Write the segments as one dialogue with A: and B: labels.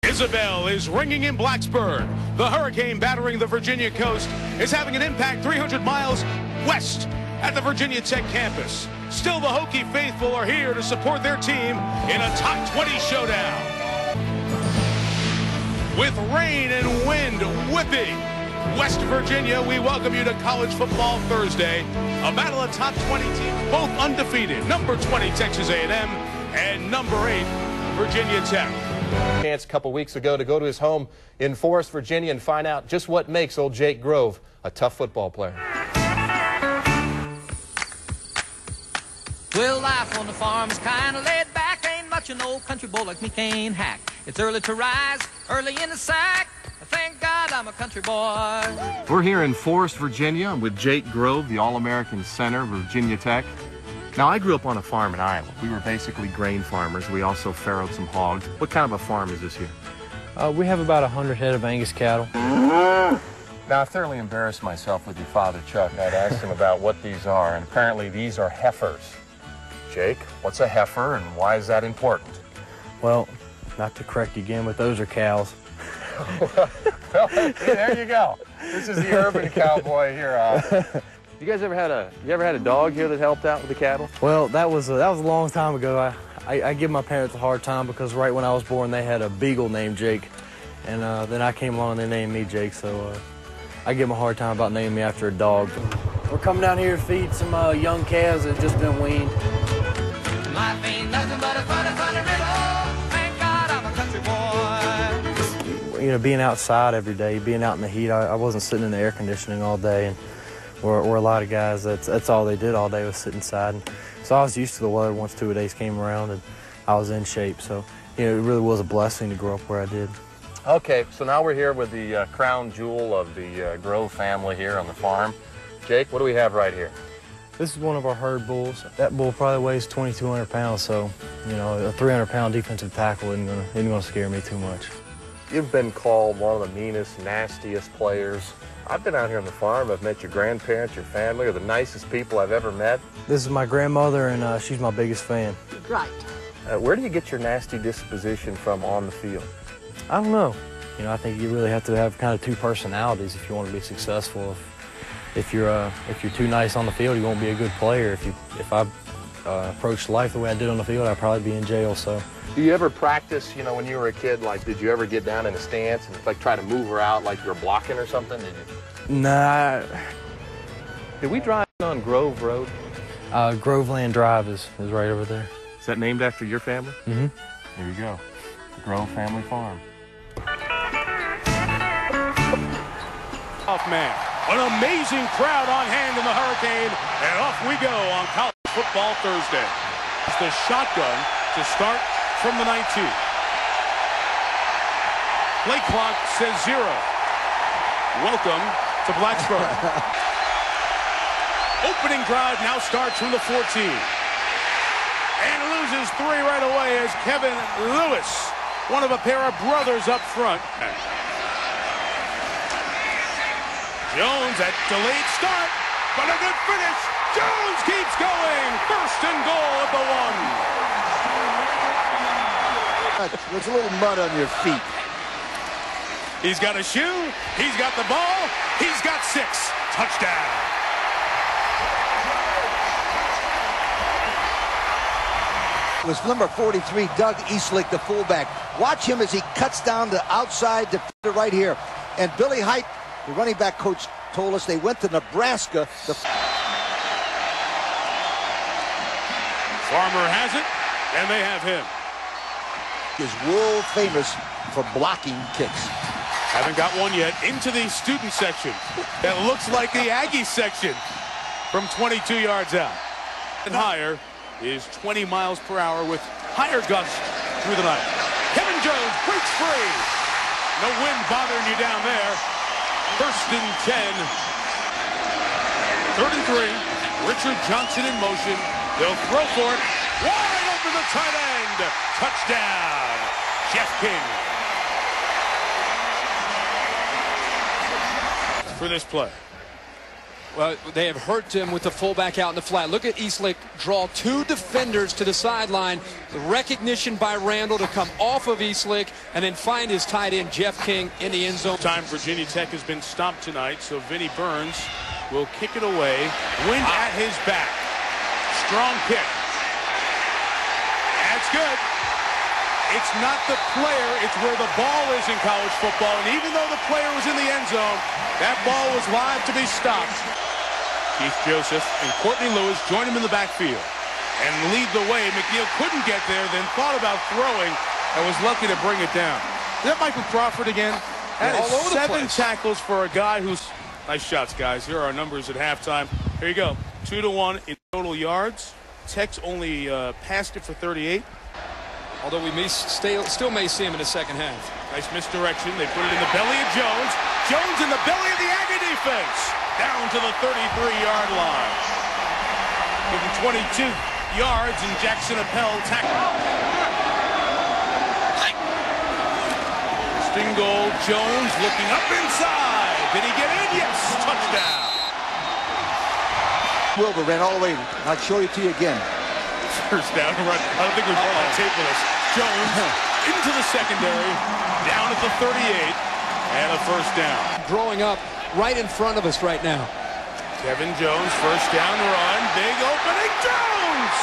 A: Isabel is ringing in Blacksburg. The hurricane battering the Virginia coast is having an impact 300 miles west at the Virginia Tech campus. Still, the Hokie faithful are here to support their team in a top 20 showdown. With rain and wind whipping West Virginia, we welcome you to College Football Thursday, a battle of top 20 teams, both undefeated. Number 20, Texas A&M, and number 8, Virginia Tech.
B: Chance a couple weeks ago to go to his home in Forest, Virginia, and find out just what makes old Jake Grove a tough football player.
C: Well, life on the farm is kind of laid back. Ain't much an old country boy like me can't hack. It's early to rise, early in the sack. Thank God I'm a country boy.
B: We're here in Forest, Virginia with Jake Grove, the All-American center, Virginia Tech. Now, I grew up on a farm in Iowa. We were basically grain farmers. We also farrowed some hogs. What kind of a farm is this here?
D: We have about 100 head of Angus cattle.
B: Now, I thoroughly embarrassed myself with your father, Chuck. I'd asked him about what these are, and apparently these are heifers. Jake, what's a heifer, and why is that important?
D: Well, not to correct you again, but those are cows.
B: Well, there you go. This is the urban cowboy here. You guys ever had a dog here that helped out with the cattle?
D: Well, that was a long time ago. I give my parents a hard time because right when I was born, they had a beagle named Jake, and then I came along and they named me Jake. So I give them a hard time about naming me after a dog. We're coming down here to feed some young calves that have just been weaned.
C: Life ain't nothing but a funny, funny riddle. Thank God I'm a country boy.
D: You know, being outside every day, being out in the heat, I wasn't sitting in the air conditioning all day, and we're a lot of guys, that's all they did all day was sit inside. And so I was used to the weather once 2 days came around, and I was in shape. So, you know, it really was a blessing to grow up where I did.
B: Okay, so now we're here with the crown jewel of the Grove family here on the farm. Jake, what do we have right here?
D: This is one of our herd bulls. That bull probably weighs 2,200 pounds, so, you know, a 300-pound defensive tackle isn't gonna scare me too much.
B: You've been called one of the meanest, nastiest players. I've been out here on the farm. I've met your grandparents, your family, are the nicest people I've ever met.
D: This is my grandmother, and she's my biggest fan.
E: Right.
B: Where do you get your nasty disposition from on the field?
D: I don't know. You know, I think you really have to have kind of two personalities if you want to be successful. If you're too nice on the field, you won't be a good player. If I approached life the way I did on the field, I'd probably be in jail. So.
B: Do you ever practice, you know, when you were a kid, like, did you ever get down in a stance and, like, try to move her out like you were blocking or something? Did you?
D: Nah.
B: Did we drive on Grove Road?
D: Groveland Drive is right over there.
B: Is that named after your family?
D: Mm-hmm.
B: There you go. The Grove Family Farm.
A: Off man. An amazing crowd on hand in the hurricane, and off we go on College Football Thursday. It's the shotgun to start from the 19. Play clock says 0. Welcome to Blacksburg. Opening drive now starts from the 14. And loses 3 right away as Kevin Lewis, one of a pair of brothers up front. Jones at delayed start, but a good finish. Jones keeps going. First and goal at the 1.
E: There's a little mud on your feet.
A: He's got a shoe. He's got the ball. He's got 6. Touchdown.
E: It was number 43, Doug Eastlick, the fullback. Watch him as he cuts down the outside defender right here. And Billy Height, the running back coach, told us they went to Nebraska.
A: Farmer has it, and they have him.
E: Is world famous for blocking kicks.
A: Haven't got one yet. Into the student section. That looks like the Aggie section from 22 yards out. And higher is 20 miles per hour with higher gusts through the night. Kevin Jones breaks free. No wind bothering you down there. First and 10. 3rd and 3. Richard Johnson in motion. They'll throw for it. Wide open the tight end. Touchdown. Jeff King. For this play.
F: Well, they have hurt him with the fullback out in the flat. Look at Eastlick draw 2 defenders to the sideline. The recognition by Randall to come off of Eastlick and then find his tight end, Jeff King, in the end zone.
A: Time Virginia Tech has been stopped tonight, so Vinnie Burns will kick it away. Wind at his back. Strong kick. That's good. It's not the player, it's where the ball is in college football. And even though the player was in the end zone, that ball was live to be stopped. Keith Joseph and Courtney Lewis join him in the backfield and lead the way. McNeil couldn't get there, then thought about throwing and was lucky to bring it down. Is that Michael Crawford again? That is 7 tackles for a guy who's... Nice shots, guys. Here are our numbers at halftime. Here you go. 2-1 in total yards. Tech's only passed it for 38.
F: Although we still may see him in the second half.
A: Nice misdirection. They put it in the belly of Jones. Jones in the belly of the Aggie defense. Down to the 33-yard line. Give him 22 yards, and Jackson Appel tackle. Stingle, Jones looking up inside. Did he get in? Yes. Touchdown.
E: Wilbur ran all the way. I'll show it to you again.
A: First down run. I don't think we've got that tape with us. Jones into the secondary, down at the 38, and a first down.
F: Growing up right in front of us right now.
A: Kevin Jones, first down run, big opening, Jones!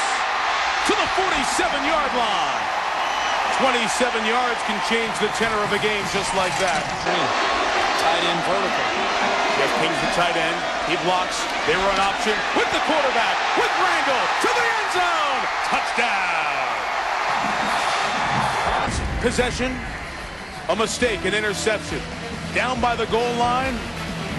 A: To the 47-yard line. 27 yards can change the tenor of a game just like that.
F: Tight end vertical.
A: Jeff King's the tight end. He blocks. They run option with the quarterback, with Randall, to the end zone. Touchdown. Possession, a mistake, an interception. Down by the goal line.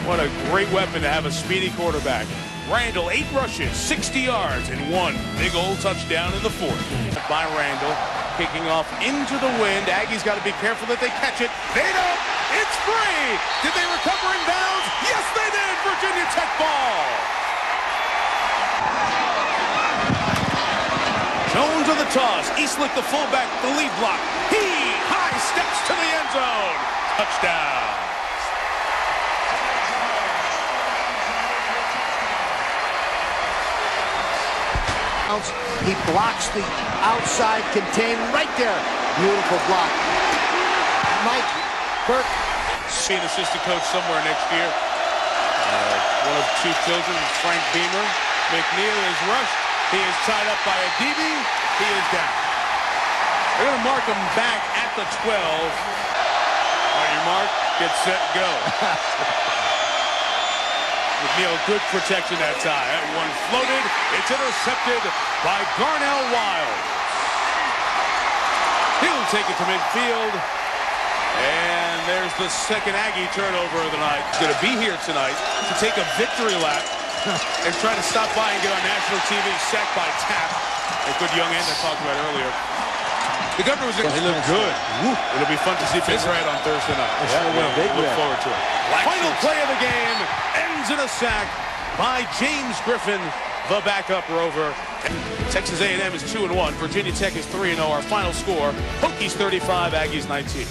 A: What a great weapon to have, a speedy quarterback. Randall, 8 rushes, 60 yards, and 1 big old touchdown in the 4th. By Randall, kicking off into the wind. Aggies got to be careful that they catch it. They don't. It's free. Did they recover in bounds? Yes, they did. Virginia Tech ball. Jones on the toss. Eastlick, the fullback, the lead block. He high steps to the end zone. Touchdown.
E: He blocks the outside contain right there. Beautiful block. Mike Burke.
A: See an assistant coach somewhere next year. One of 2 children, Frank Beamer. McNeil is rushed. He is tied up by a DB. He is down. They're going to mark him back at the 12. On your mark, get set, go. McNeil, good protection that time. That one floated. It's intercepted by Garnell Wild. He'll take it to midfield. And there's the second Aggie turnover of the night. He's going to be here tonight to take a victory lap and try to stop by and get on national TV. Sacked by Tapp. A good young end I talked about earlier. The Governor was in. He looked good. It'll be fun to see Big Red on Thursday night. Look forward to it. Final play of the game ends in a sack by James Griffin, the backup rover. Texas A&M is 2-1. Virginia Tech is 3-0. Our final score: Hokies 35, Aggies 19.